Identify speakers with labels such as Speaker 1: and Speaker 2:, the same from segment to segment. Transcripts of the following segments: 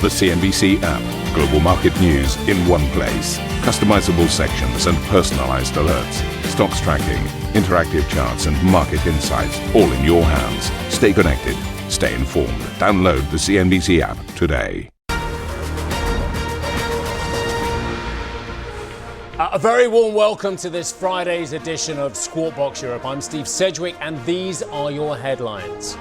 Speaker 1: The CNBC app. Global market news in one place. Customizable sections and personalized alerts. Stocks tracking, interactive charts and market insights all in your hands. Stay connected. Stay informed. Download the CNBC app today.
Speaker 2: A very warm welcome to this Friday's edition of Squawk Box Europe. I'm Steve Sedgwick and these are your headlines.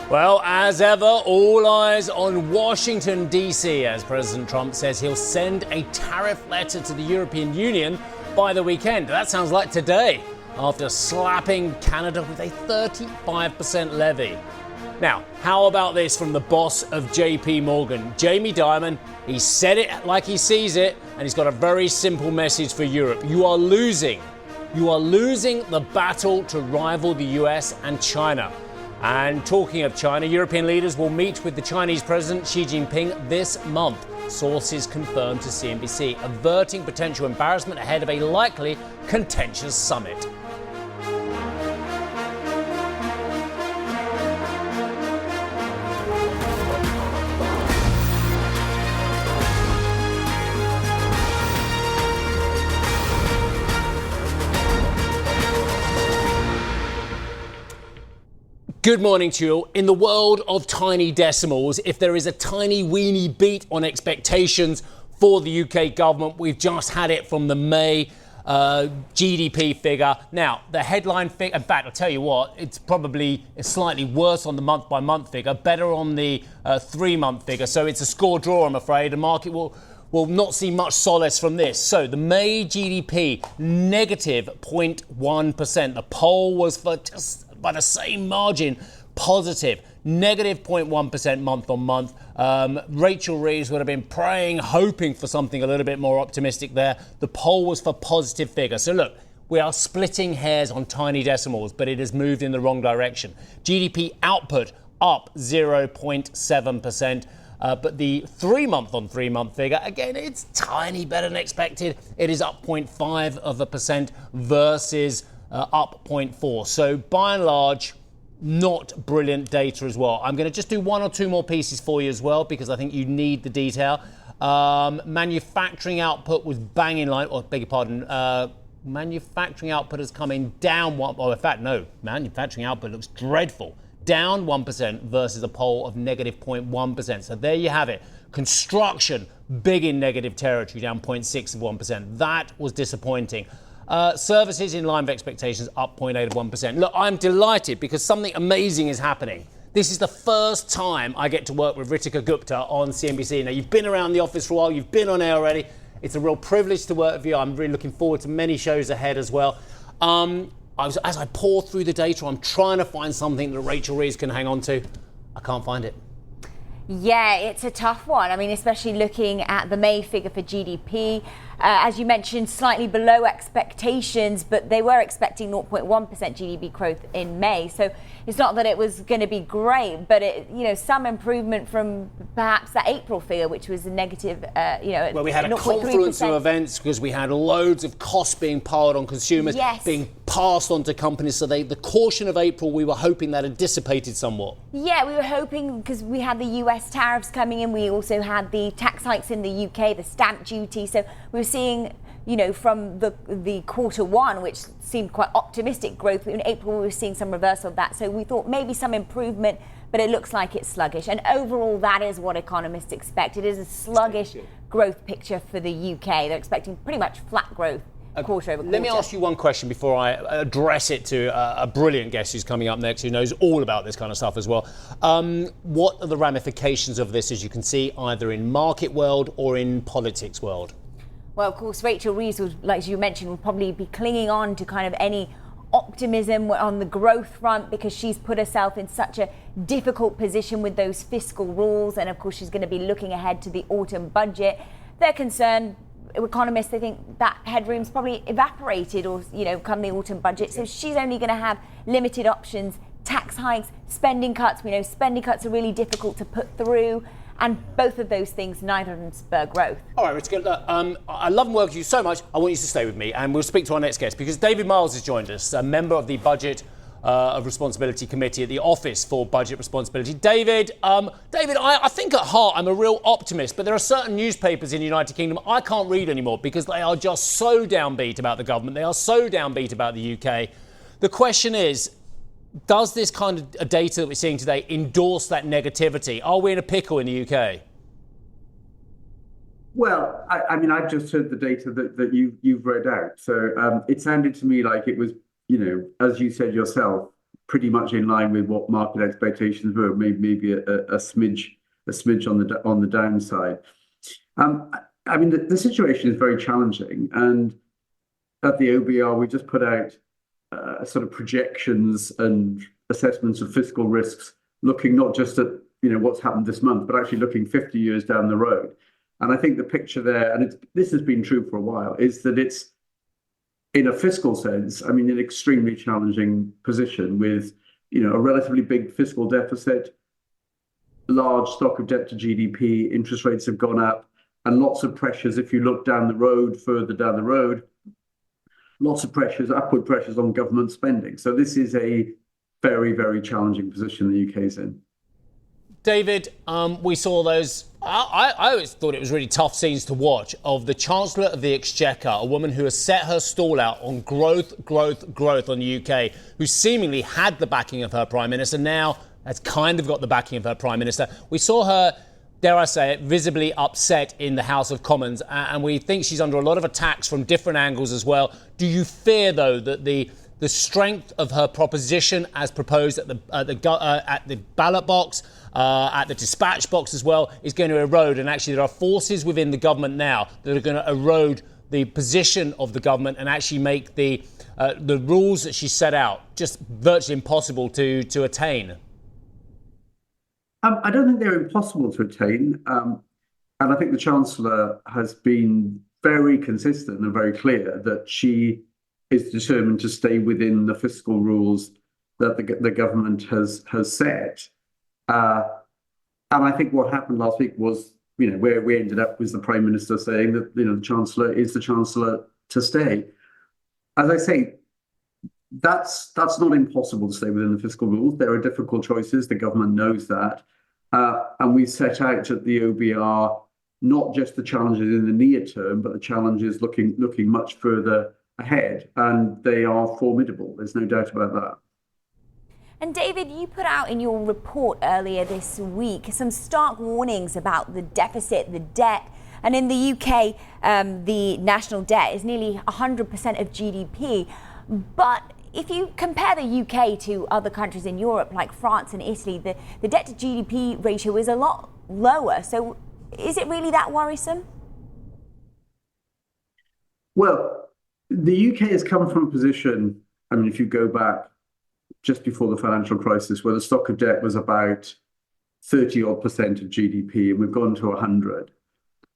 Speaker 2: Well, as ever, all eyes on Washington, D.C. as President Trump says he'll send a tariff letter to the European Union by the weekend. That sounds like today, after slapping Canada with a 35% levy. Now, how about this from the boss of JPMorgan, Jamie Dimon? He said it like he sees it, and he's got a very simple message for Europe. You are losing. You are losing the battle to rival the US and China. And talking of China, European leaders will meet with the Chinese President Xi Jinping this month. Sources confirmed to CNBC, averting potential embarrassment ahead of a likely contentious summit. Good morning to you. In the world of tiny decimals, if there is a tiny weeny beat on expectations for the UK government, we've just had it from the May GDP figure. Now, the headline figure, in fact, I'll tell you what, it's probably slightly worse on the month-by-month figure, better on the 3-month figure. So it's a score draw, I'm afraid. The market will not see much solace from this. So the May GDP, negative 0.1%. The poll was for just by the same margin, positive, negative 0.1% month on month. Rachel Reeves would have been praying, hoping for something a little bit more optimistic there. The poll was for positive figures. So look, we are splitting hairs on tiny decimals, but it has moved in the wrong direction. GDP output up 0.7%. But the 3-month figure, again, it's tiny better than expected. It is up 0.5% versus up 0.4. So by and large, not brilliant data as well. I'm going to just do one or two more pieces for you as well, because I think you need the detail. Manufacturing output was bang in line. Oh, beg your pardon. Manufacturing output is coming down. Manufacturing output looks dreadful. Down 1% versus a poll of negative 0.1%. So there you have it. Construction, big in negative territory, down 0.6%. That was disappointing. Services in line with expectations, up 0.8%. Look, I'm delighted because something amazing is happening. This is the first time I get to work with Ritika Gupta on CNBC. Now, you've been around the office for a while. You've been on air already. It's a real privilege to work with you. I'm really looking forward to many shows ahead as well. As I pour through the data, I'm trying to find something that Rachel Reeves can hang on to. I can't find it.
Speaker 3: Yeah, it's a tough one. I mean, especially looking at the May figure for GDP. As you mentioned, slightly below expectations, but they were expecting 0.1% GDP growth in May. So it's not that it was going to be great, but some improvement from perhaps that April figure, which was a negative,
Speaker 2: Well, we had a confluence of events because we had loads of costs being piled on consumers, being passed on to companies. So the caution of April, we were hoping that had dissipated somewhat. Yeah, we were hoping because we had the US tariffs coming in. We also had the tax hikes in the UK, the stamp duty. So we were seeing, from the quarter one, which seemed quite optimistic growth. In April, we were seeing some reversal of that. So we thought maybe some improvement, but it looks like it's sluggish. And overall, that is what economists expect. It is a sluggish growth picture for the UK. They're expecting pretty much flat growth. Quarter over quarter. Let me ask you one question before I address it to a brilliant guest who's coming up next, who knows all about this kind of stuff as well. What are the ramifications of this, as you can see, either in market world or in politics world? Well, of course, Rachel Reeves, like you mentioned, will probably be clinging on to kind of any optimism on the growth front because she's put herself in such a difficult position with those fiscal rules. And of course, she's going to be looking ahead to the autumn budget. They're concerned. Economists, they think that headroom's probably evaporated or, come the autumn budget. So she's only going to have limited options, tax hikes, spending cuts. We know spending cuts are really difficult to put through. And both of those things, neither of them spur growth. All right, Ritika, I love and work with you so much. I want you to stay with me and we'll speak to our next guest because David Miles has joined us, a member of the Budget of Responsibility Committee at the Office for Budget Responsibility. David, I think at heart I'm a real optimist, but there are certain newspapers in the United Kingdom I can't read anymore because they are just so downbeat about the government. They are so downbeat about the UK. The question is, does this kind of data that we're seeing today endorse that negativity? Are we in a pickle in the UK?
Speaker 4: Well, I mean, I've just heard the data that you've read out. So it sounded to me like it was, as you said yourself, pretty much in line with what market expectations were, maybe a smidge on the downside. I mean, the situation is very challenging, and at the OBR we just put out sort of projections and assessments of fiscal risks, looking not just at what's happened this month, but actually looking 50 years down the road. And I think the picture there, and this has been true for a while, is that it's, in a fiscal sense, I mean, an extremely challenging position with, a relatively big fiscal deficit, large stock of debt to GDP, interest rates have gone up, and lots of pressures. If you look down the road, further down the road, lots of pressures, upward pressures on government spending. So this is a very, very challenging position the UK is in.
Speaker 2: David, we saw those. I always thought it was really tough scenes to watch of the Chancellor of the Exchequer, a woman who has set her stall out on growth on the UK, who seemingly had the backing of her Prime Minister, now has kind of got the backing of her Prime Minister. We saw her, dare I say it, visibly upset in the House of Commons, and we think she's under a lot of attacks from different angles as well. Do you fear, though, that the strength of her proposition as proposed at the ballot box, at the dispatch box as well, is going to erode? And actually there are forces within the government now that are going to erode the position of the government and actually make the rules that she set out just virtually impossible to attain.
Speaker 4: I don't think they're impossible to attain. And I think the Chancellor has been very consistent and very clear that she is determined to stay within the fiscal rules that the government has set. And I think what happened last week was, where we ended up was the Prime Minister saying that, the Chancellor is the Chancellor to stay. As I say, that's not impossible to stay within the fiscal rules. There are difficult choices. The government knows that. And we set out at the OBR not just the challenges in the near term, but the challenges looking much further ahead. And they are formidable. There's no doubt about that.
Speaker 3: And David, you put out in your report earlier this week some stark warnings about the deficit, the debt. And in the UK, the national debt is nearly 100% of GDP. But if you compare the UK to other countries in Europe, like France and Italy, the debt to GDP ratio is a lot lower. So is it really that worrisome?
Speaker 4: Well, the UK has come from a position, I mean, if you go back just before the financial crisis, where the stock of debt was about 30-odd% of GDP, and we've gone to 100.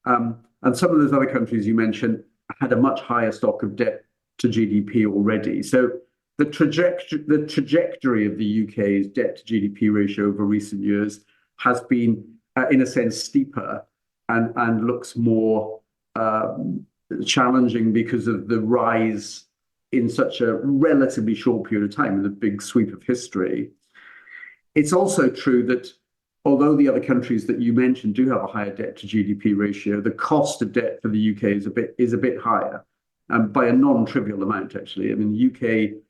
Speaker 4: And some of those other countries you mentioned had a much higher stock of debt to GDP already. So the trajectory of the UK's debt to GDP ratio over recent years has been, in a sense, steeper and looks more challenging because of the rise in such a relatively short period of time in the big sweep of history. It's also true that although the other countries that you mentioned do have a higher debt to GDP ratio, the cost of debt for the UK is a bit higher, by a non-trivial amount, actually. I mean, the UK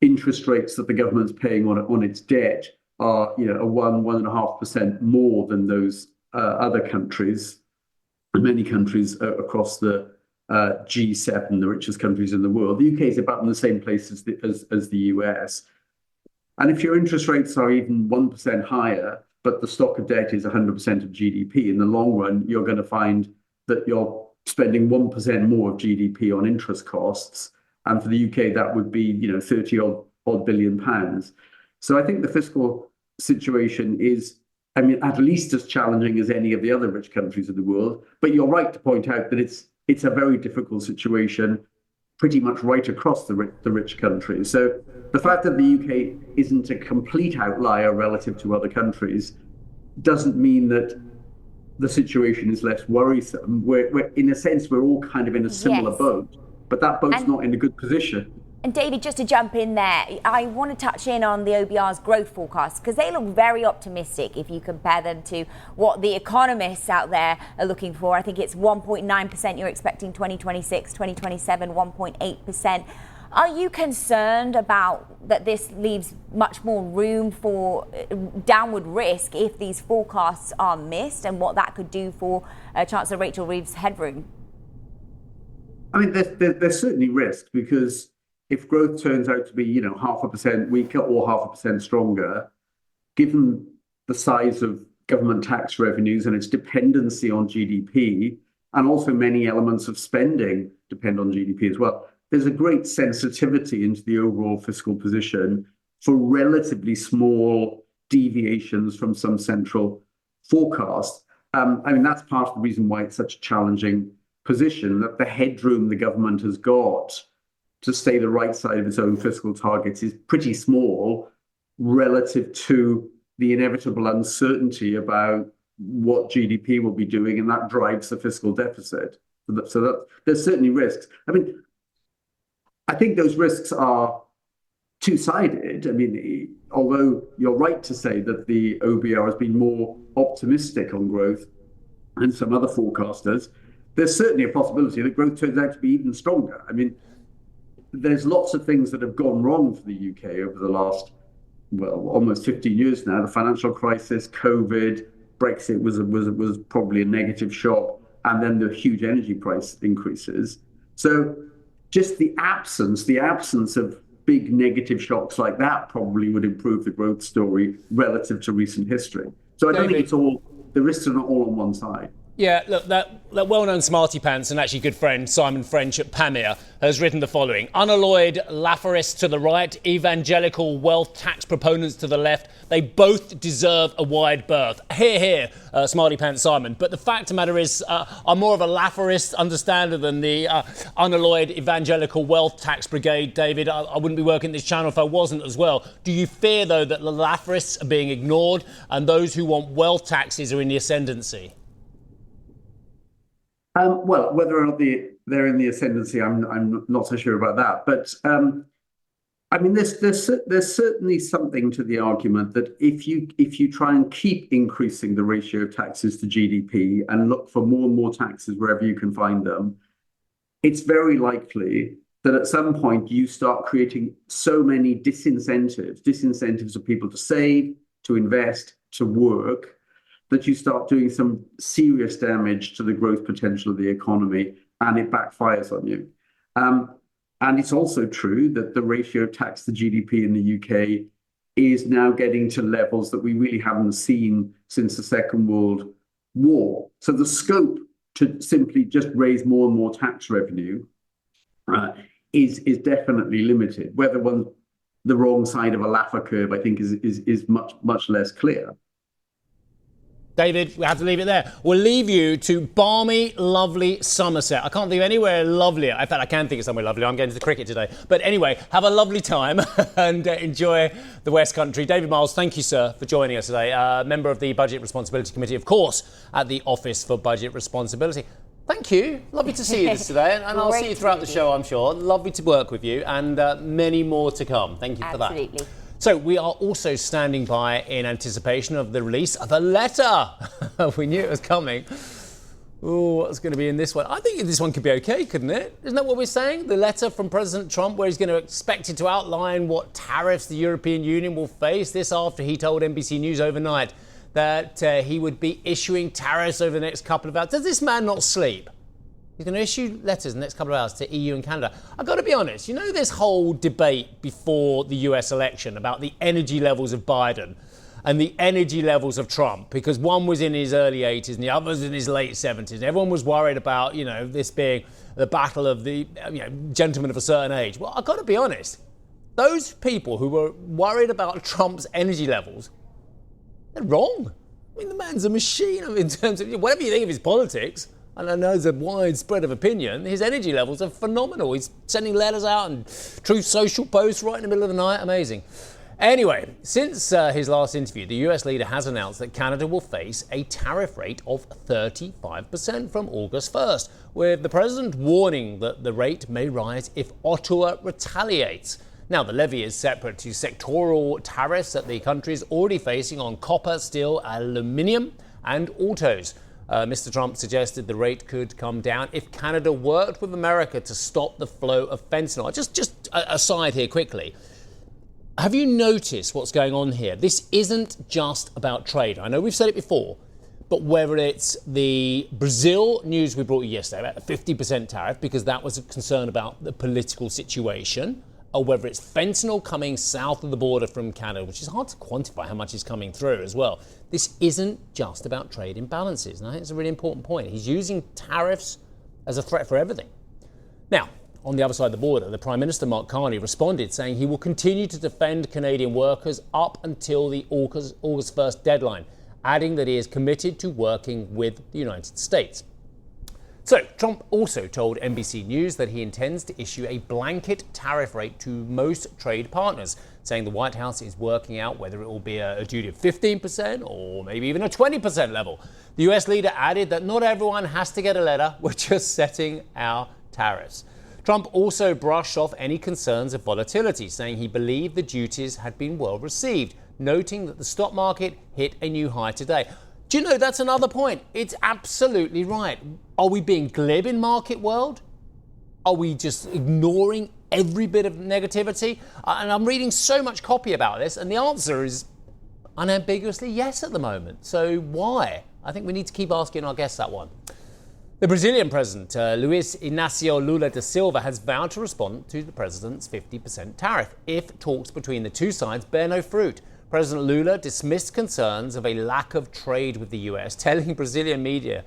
Speaker 4: interest rates that the government's paying on its debt are, 1.5% more than those other countries, many countries across the G7, the richest countries in the world. The UK is about in the same place as the US. And if your interest rates are even 1% higher, but the stock of debt is 100% of GDP, in the long run, you're going to find that you're spending 1% more of GDP on interest costs. And for the UK, that would be, 30-odd billion pounds. So I think the fiscal situation is, at least as challenging as any of the other rich countries of the world. But you're right to point out that it's a very difficult situation pretty much right across the rich countries. So the fact that the UK isn't a complete outlier relative to other countries doesn't mean that the situation is less worrisome. We're in a sense, we're all kind of in a similar boat, but that boat's not in a good position.
Speaker 3: And David, just to jump in there, I want to touch in on the OBR's growth forecasts because they look very optimistic if you compare them to what the economists out there are looking for. I think it's 1.9% you're expecting 2026, 2027, 1.8%. Are you concerned about that this leaves much more room for downward risk if these forecasts are missed and what that could do for Chancellor Rachel Reeves' headroom?
Speaker 4: I mean, there's certainly risk because if growth turns out to be, 0.5% weaker or 0.5% stronger, given the size of government tax revenues and its dependency on GDP, and also many elements of spending depend on GDP as well, there's a great sensitivity into the overall fiscal position for relatively small deviations from some central forecast. That's part of the reason why it's such a challenging position, that the headroom the government has got to stay the right side of its own fiscal targets is pretty small relative to the inevitable uncertainty about what GDP will be doing, and that drives the fiscal deficit. So that there's certainly risks. I think those risks are two-sided. Although you're right to say that the OBR has been more optimistic on growth than some other forecasters, there's certainly a possibility that growth turns out to be even stronger. There's lots of things that have gone wrong for the UK over the last, almost 15 years now. The financial crisis, COVID, Brexit was probably a negative shock, and then the huge energy price increases. So just the absence of big negative shocks like that probably would improve the growth story relative to recent history. So I don't think the risks are not all on one side.
Speaker 2: Yeah, look, that well-known smarty pants and actually good friend, Simon French at Pamir, has written the following. Unalloyed Laffarists to the right, evangelical wealth tax proponents to the left, they both deserve a wide berth. Hear, hear, smarty pants Simon. But the fact of the matter is, I'm more of a Laffarist understander than the unalloyed evangelical wealth tax brigade, David. I wouldn't be working this channel if I wasn't as well. Do you fear, though, that the Laffarists are being ignored and those who want wealth taxes are in the ascendancy?
Speaker 4: Whether or not they're in the ascendancy, I'm not so sure about that. But there's certainly something to the argument that if you try and keep increasing the ratio of taxes to GDP and look for more and more taxes wherever you can find them, it's very likely that at some point you start creating so many disincentives of people to save, to invest, to work, that you start doing some serious damage to the growth potential of the economy, and it backfires on you. And it's also true that the ratio of tax to GDP in the UK is now getting to levels that we really haven't seen since the Second World War. So the scope to simply just raise more and more tax revenue is definitely limited. Whether one's the wrong side of a Laffer curve, I think, is much less clear.
Speaker 2: David, we have to leave it there. We'll leave you to balmy, lovely Somerset. I can't think of anywhere lovelier. In fact, I can think of somewhere lovely. I'm going to the cricket today. But anyway, have a lovely time and enjoy the West Country. David Miles, thank you, sir, for joining us today. Member of the Budget Responsibility Committee, of course, at the Office for Budget Responsibility. Thank you. Lovely to see you today. And I'll see you throughout the show, I'm sure. Lovely to work with you and many more to come. Thank you for that.
Speaker 3: Absolutely.
Speaker 2: So we are also standing by in anticipation of the release of a letter. We knew it was coming. Oh, what's going to be in this one? I think this one could be okay, couldn't it? Isn't that what we're saying? The letter from President Trump where he's going to expect it to outline what tariffs the European Union will face. This after he told NBC News overnight that he would be issuing tariffs over the next couple of hours. Does this man not sleep? He's going to issue letters in the next couple of hours to EU and Canada. I've got to be honest, this whole debate before the US election about the energy levels of Biden and the energy levels of Trump, because one was in his early 80s and the other was in his late 70s. And everyone was worried about, this being the battle of the gentlemen of a certain age. Well, I've got to be honest, those people who were worried about Trump's energy levels, they're wrong. The man's a machine in terms of whatever you think of his politics. And I know there's a wide spread of opinion. His energy levels are phenomenal. He's sending letters out and Truth Social posts right in the middle of the night. Amazing. Anyway, since his last interview, the US leader has announced that Canada will face a tariff rate of 35% from August 1st, with the president warning that the rate may rise if Ottawa retaliates. Now, the levy is separate to sectoral tariffs that the country is already facing on copper, steel, aluminium, and autos. Mr. Trump suggested the rate could come down if Canada worked with America to stop the flow of fentanyl. Just aside here quickly. Have you noticed what's going on here? This isn't just about trade. I know we've said it before, but whether it's the Brazil news we brought you yesterday about a 50% tariff because that was a concern about the political situation, or whether it's fentanyl coming south of the border from Canada, which is hard to quantify how much is coming through as well. This isn't just about trade imbalances. And I think it's a really important point. He's using tariffs as a threat for everything. Now, on the other side of the border, the Prime Minister, Mark Carney, responded saying he will continue to defend Canadian workers up until the August 1st deadline, adding that he is committed to working with the United States. So, Trump also told NBC News that he intends to issue a blanket tariff rate to most trade partners, saying the White House is working out whether it will be a duty of 15% or maybe even a 20% level. The US leader added that not everyone has to get a letter, we're just setting our tariffs. Trump also brushed off any concerns of volatility, saying he believed the duties had been well received, noting that the stock market hit a new high today. Do you know, that's another point. It's absolutely right. Are we being glib in market world? Are we just ignoring every bit of negativity? And I'm reading so much copy about this, and the answer is unambiguously yes at the moment. So why? I think we need to keep asking our guests that one. The Brazilian president, Luiz Inácio Lula da Silva, has vowed to respond to the president's 50% tariff if talks between the two sides bear no fruit. President Lula dismissed concerns of a lack of trade with the US, telling Brazilian media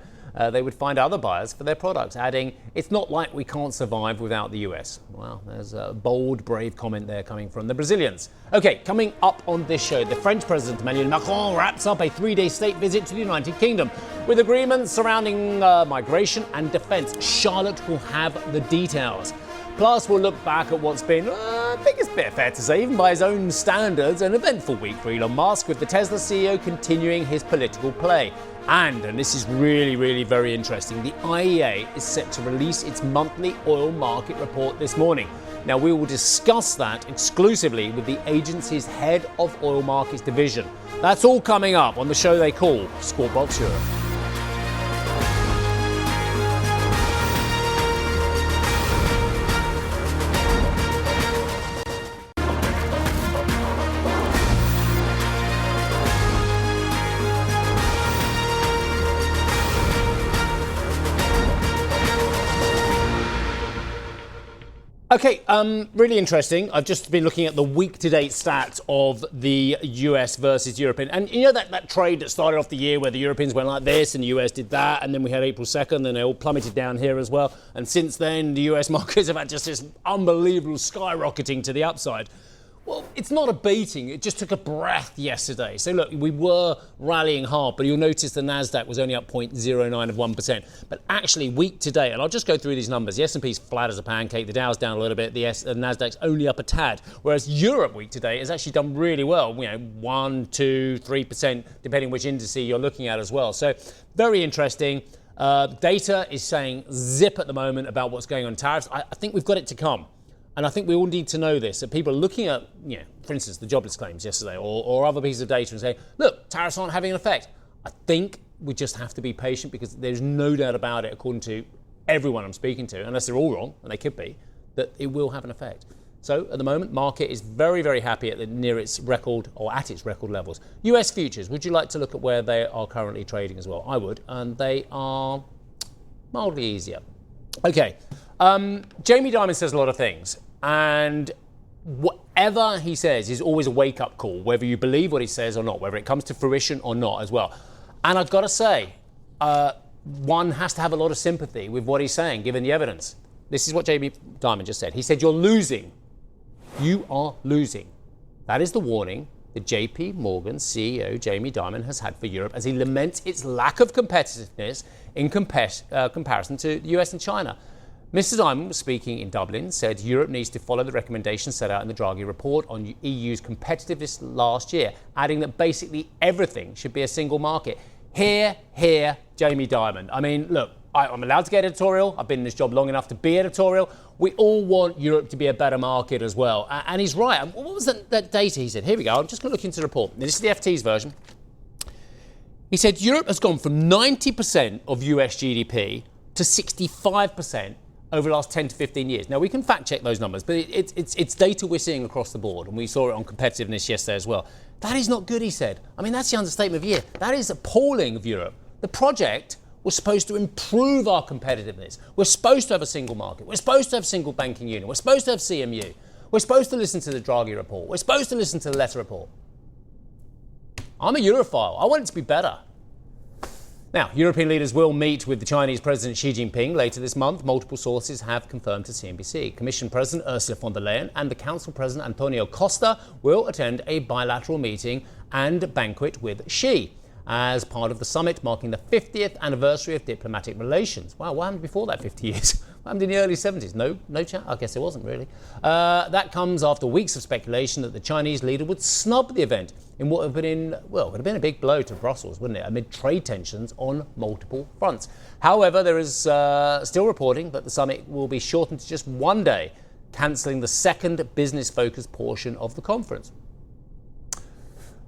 Speaker 2: they would find other buyers for their products, adding, "It's not like we can't survive without the US." Well, there's a bold, brave comment there coming from the Brazilians. Okay, coming up on this show, the French President Emmanuel Macron wraps up a 3-day state visit to the United Kingdom with agreements surrounding migration and defence. Charlotte will have the details. Plus, we'll look back at what's been, I think it's fair to say, even by his own standards, an eventful week for Elon Musk, with the Tesla CEO continuing his political play. And this is really very interesting, the IEA is set to release its monthly oil market report this morning. Now, we will discuss that exclusively with the agency's head of oil markets division. That's all coming up on the show they call Squawk Box Europe. Okay, really interesting. I've just been looking at the week-to-date stats of the US versus European. And you know that trade that started off the year where the Europeans went like this and the US did that, and then we had April 2nd, and they all plummeted down here as well. And since then, the US markets have had just this unbelievable skyrocketing to the upside. Well, it's not abating. It just took a breath yesterday. So look, we were rallying hard, but you'll notice the Nasdaq was only up 0.09 of 1%. But actually, week to date, and I'll just go through these numbers. The S&P's flat as a pancake. The Dow's down a little bit. The Nasdaq's only up a tad. Whereas Europe week to date has actually done really well. 1, 2, 3%, depending which indice you're looking at as well. So very interesting. Data is saying zip at the moment about what's going on in tariffs. I think we've got it to come. And I think we all need to know this, that people are looking at, for instance, the jobless claims yesterday or other pieces of data and say, look, tariffs aren't having an effect. I think we just have to be patient because there's no doubt about it, according to everyone I'm speaking to, unless they're all wrong, and they could be, that it will have an effect. So at the moment, market is very happy at its record levels. US futures, would you like to look at where they are currently trading as well? I would, and they are mildly easier. Okay. Jamie Dimon says a lot of things, and whatever he says is always a wake-up call, whether you believe what he says or not, whether it comes to fruition or not as well. And I've got to say, one has to have a lot of sympathy with what he's saying, given the evidence. This is what Jamie Dimon just said. He said, you're losing. You are losing. That is the warning that JPMorgan CEO Jamie Dimon has had for Europe as he laments its lack of competitiveness in comparison to the US and China. Mr. Dimon was speaking in Dublin, said Europe needs to follow the recommendations set out in the Draghi report on EU's competitiveness last year, adding that basically everything should be a single market. Hear, Jamie Dimon. I mean, look, I'm allowed to get editorial. I've been in this job long enough to be editorial. We all want Europe to be a better market as well. And he's right. What was that data he said? Here we go. I'm just going to look into the report. This is the FT's version. He said Europe has gone from 90% of US GDP to 65% over the last 10 to 15 years. Now, we can fact check those numbers, but it's data we're seeing across the board, and we saw it on competitiveness yesterday as well. That is not good, he said. I mean, that's the understatement of the year. That is appalling of Europe. The project was supposed to improve our competitiveness. We're supposed to have a single market. We're supposed to have single banking union. We're supposed to have CMU. We're supposed to listen to the Draghi report. We're supposed to listen to the Letter report. I'm a Europhile. I want it to be better. Now, European leaders will meet with the Chinese President Xi Jinping later this month. Multiple sources have confirmed to CNBC. Commission President Ursula von der Leyen and the Council President Antonio Costa will attend a bilateral meeting and banquet with Xi as part of the summit marking the 50th anniversary of diplomatic relations. Wow, what happened before that 50 years? What happened in the early 70s? No chat? I guess it wasn't really. That comes after weeks of speculation that the Chinese leader would snub the event in what would have been a big blow to Brussels, wouldn't it, amid trade tensions on multiple fronts. However, there is still reporting that the summit will be shortened to just one day, cancelling the second business-focused portion of the conference.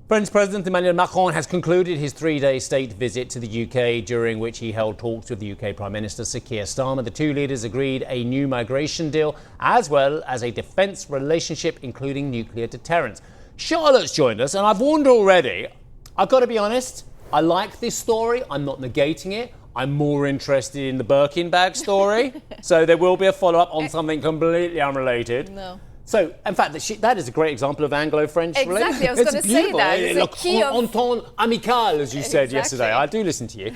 Speaker 2: French President Emmanuel Macron has concluded his three-day state visit to the UK, during which he held talks with the UK Prime Minister Sir Keir Starmer. The two leaders agreed a new migration deal, as well as a defence relationship, including nuclear deterrence. Charlotte's joined us, and I've warned already. I've got to be honest, I like this story. I'm not negating it. I'm more interested in the Birkin bag story. So there will be a follow-up on something completely unrelated.
Speaker 3: No.
Speaker 2: So, in fact, that is a great example of Anglo-French relations.
Speaker 3: Exactly, I was going to say that. It's a key of...
Speaker 2: Entente amicale, as you said yesterday. I do listen to you.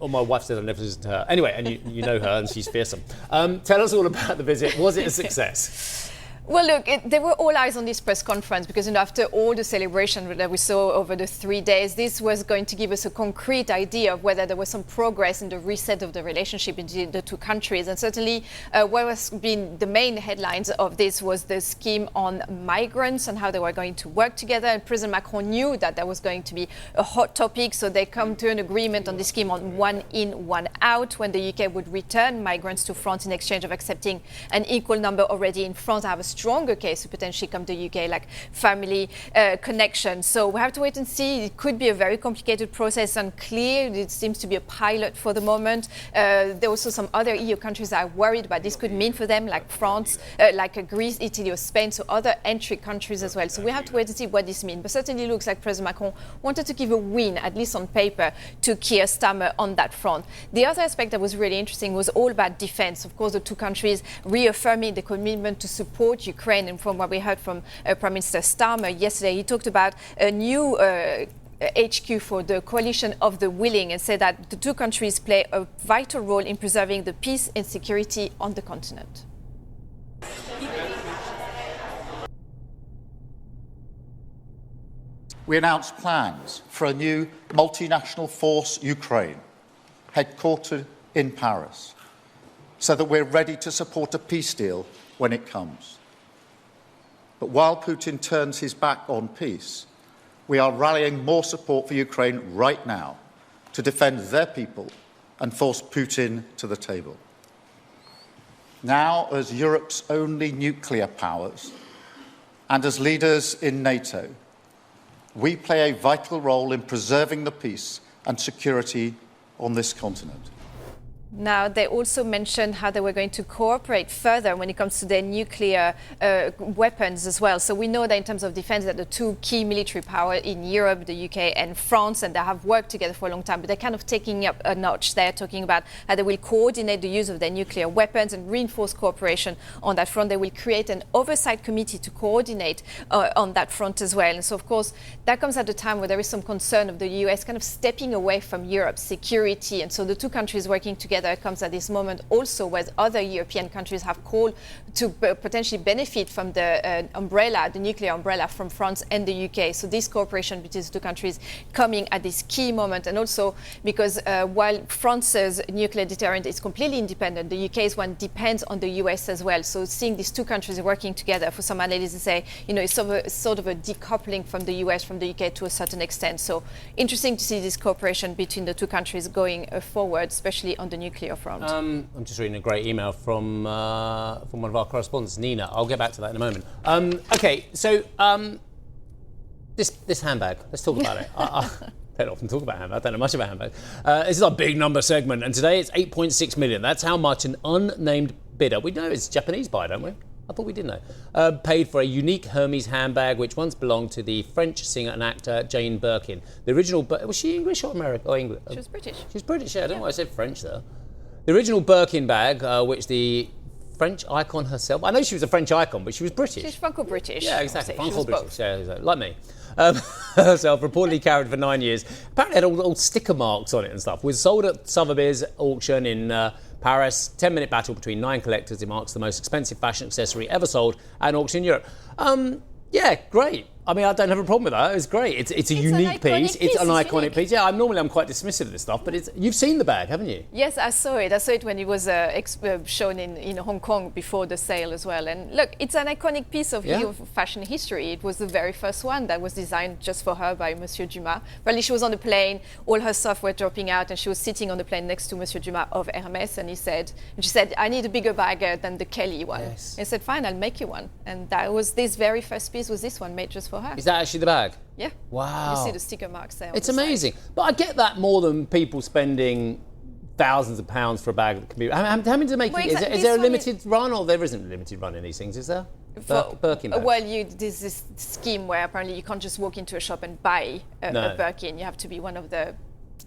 Speaker 2: Or my wife said I never listen to her. Anyway, and you know her, and she's fearsome. Tell us all about the visit. Was it a success?
Speaker 5: Well, look, there were all eyes on this press conference because after all the celebration that we saw over the 3 days, this was going to give us a concrete idea of whether there was some progress in the reset of the relationship between the two countries. And certainly what has been the main headlines of this was the scheme on migrants and how they were going to work together. And President Macron knew that there was going to be a hot topic, so they come to an agreement on the scheme on one in, one out, when the UK would return migrants to France in exchange of accepting an equal number already in France. I have a stronger case to potentially come to the UK, like family connection. So we have to wait and see. It could be a very complicated process, unclear. It seems to be a pilot for the moment. There are also some other EU countries that are worried about this could mean for them, like France, like Greece, Italy or Spain, so other entry countries as well. So we have to wait and see what this means. But certainly looks like President Macron wanted to give a win, at least on paper, to Keir Starmer on that front. The other aspect that was really interesting was all about defense. Of course, the two countries reaffirming the commitment to support Ukraine. And from what we heard from Prime Minister Starmer yesterday, he talked about a new HQ for the coalition of the willing and said that the two countries play a vital role in preserving the peace and security on the continent.
Speaker 6: We announced plans for a new multinational force, Ukraine, headquartered in Paris, so that we're ready to support a peace deal when it comes. But while Putin turns his back on peace, we are rallying more support for Ukraine right now to defend their people and force Putin to the table. Now, as Europe's only nuclear powers and as leaders in NATO, we play a vital role in preserving the peace and security on this continent.
Speaker 5: Now, they also mentioned how they were going to cooperate further when it comes to their nuclear weapons as well. So we know that in terms of defense, that the two key military powers in Europe, the UK and France, and they have worked together for a long time, but they're kind of taking up a notch. They're talking about how they will coordinate the use of their nuclear weapons and reinforce cooperation on that front. They will create an oversight committee to coordinate on that front as well. And so, of course, that comes at a time where there is some concern of the US kind of stepping away from Europe's security. And so the two countries working together together comes at this moment also where other European countries have called to potentially benefit from the the nuclear umbrella from France and the UK. So this cooperation between the two countries coming at this key moment, and also because while France's nuclear deterrent is completely independent, the UK's one depends on the US as well. So seeing these two countries working together, for some analysts say, it's sort of a decoupling from the US, from the UK to a certain extent. So interesting to see this cooperation between the two countries going forward, especially on the nuclear front.
Speaker 2: I'm just reading a great email from one of our correspondents, Nina. I'll get back to that in a moment. Okay, so this handbag, let's talk about it. I don't often talk about handbags. I don't know much about handbags. This is our big number segment, and today it's 8.6 million. That's how much an unnamed bidder, we know it's Japanese buyer, don't we? I thought we did know. Paid for a unique Hermes handbag, which once belonged to the French singer and actor Jane Birkin. The original, was she English or American? Or English?
Speaker 5: She was British.
Speaker 2: She was British, yeah. I don't know why I said French there. The original Birkin bag, which the French icon herself, I know she was a French icon, but she was British.
Speaker 5: She's Franco-British.
Speaker 2: Yeah, exactly.
Speaker 5: Franco-British,
Speaker 2: British, yeah, exactly. Like me. Herself, reportedly carried for 9 years. Apparently had all sticker marks on it and stuff. Was sold at Sotheby's auction in Paris. 10-minute battle between 9 collectors. It marks the most expensive fashion accessory ever sold at an auction in Europe. Yeah, great. I mean, I don't have a problem with that. It's great. It's a unique piece. It's an iconic piece. Yeah, I'm quite dismissive of this stuff, but you've seen the bag, haven't you?
Speaker 5: Yes, I saw it. I saw it when it was shown in Hong Kong before the sale as well. And look, it's an iconic piece of fashion history. It was the very first one that was designed just for her by Monsieur Dumas. Really, she was on the plane, all her stuff were dropping out, and she was sitting on the plane next to Monsieur Dumas of Hermes, and she said, I need a bigger bag than the Kelly one.
Speaker 2: Yes.
Speaker 5: And he said, fine, I'll make you one. And that was this very first piece was this one made just for her.
Speaker 2: Is that actually the bag?
Speaker 5: Yeah.
Speaker 2: Wow.
Speaker 5: You see the sticker marks there.
Speaker 2: It's amazing. But I get that more than people spending thousands of pounds for a bag that can be. How many to make? Is there a limited run, or there isn't a limited run in these things? Is there? Birkin bags.
Speaker 5: Well, there's this scheme where apparently you can't just walk into a shop and buy a Birkin. You have to be one of the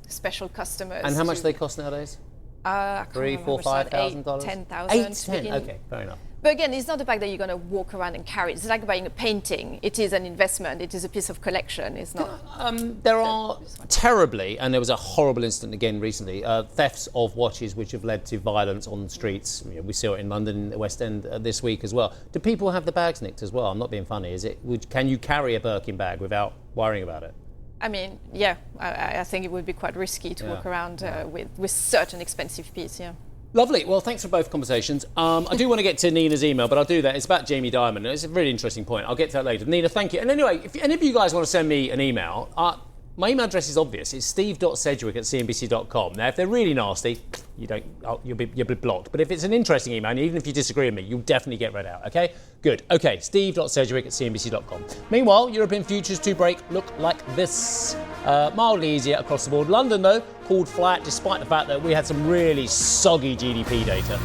Speaker 5: special customers.
Speaker 2: And how much do they cost nowadays? $3,000, $4,000, $5,000?
Speaker 5: $10,000.
Speaker 2: $8,000. Okay, fair enough.
Speaker 5: But again, it's not the bag that you're going to walk around and carry. It's like buying a painting. It is an investment. It is a piece of collection. It's not.
Speaker 2: There are terribly, and there was a horrible incident again recently, thefts of watches which have led to violence on the streets. We saw it in London, in the West End this week as well. Do people have the bags nicked as well? I'm not being funny. Can you carry a Birkin bag without worrying about it?
Speaker 5: I mean, yeah, I think it would be quite risky to walk around with such an expensive piece, yeah.
Speaker 2: Lovely. Well, thanks for both conversations. I do want to get to Nina's email, but I'll do that. It's about Jamie Dimon. It's a really interesting point. I'll get to that later. Nina, thank you. And anyway, if any of you guys want to send me an email, my email address is obvious. It's steve.sedgwick@cnbc.com. Now, if they're really nasty, you'll be blocked. But if it's an interesting email, and even if you disagree with me, you'll definitely get read out, okay? Good. Okay, steve.sedgwick@cnbc.com. Meanwhile, European futures to break look like this. Mildly easier across the board. London, though, called flat despite the fact that we had some really soggy GDP data.